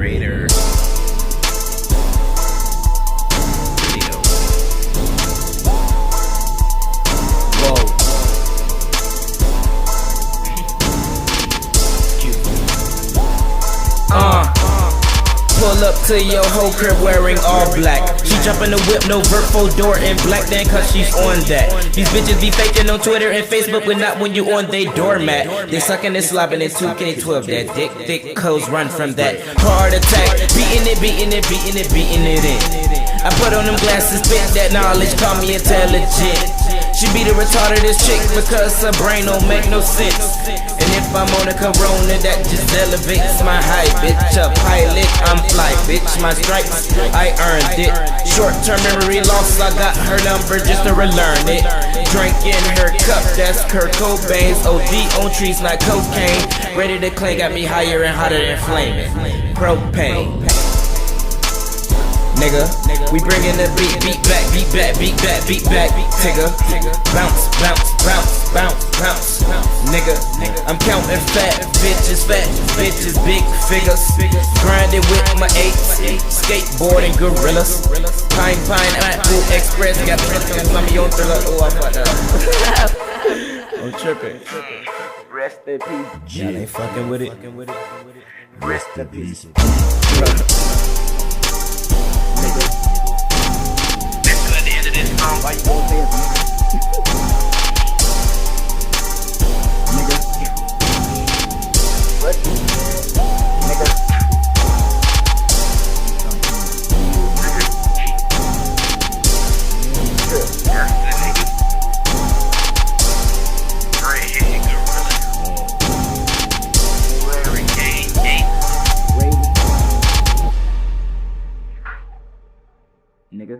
Raider. Pull up to your whole crib wearing all black. She jump in the whip, no vert, full door in black, then cause she's on that. These bitches be faking on Twitter and Facebook, but not when you on they doormat. They sucking and slobbing in 2K12. That dick, thick codes run from that. Heart attack, beating it in. I put on them glasses, spit that knowledge, call me intelligent. She be the retardedest chick because her brain don't make no sense. And if I'm on a corona, that just elevates my height, bitch. A pilot, I'm fly, bitch. My stripes, I earned it. Short-term memory loss, I got her number just to relearn it. Drinking her cup, that's Kurt Cobain's. OD on trees, not cocaine. Ready to clean, got me higher and hotter than flaming. Propane. Nigga, we bringin' the beat back, Tigger, bounce, nigga, I'm counting fat bitches, big figures, grinding with my eights, skateboarding gorillas, Pine, Apple Express, got pistols on me on Thriller, oh I fucked up, I'm tripping, rest in peace, y'all ain't fucking with it, rest in peace. Why you won't say it, nigga? What? Nigga? Nigga?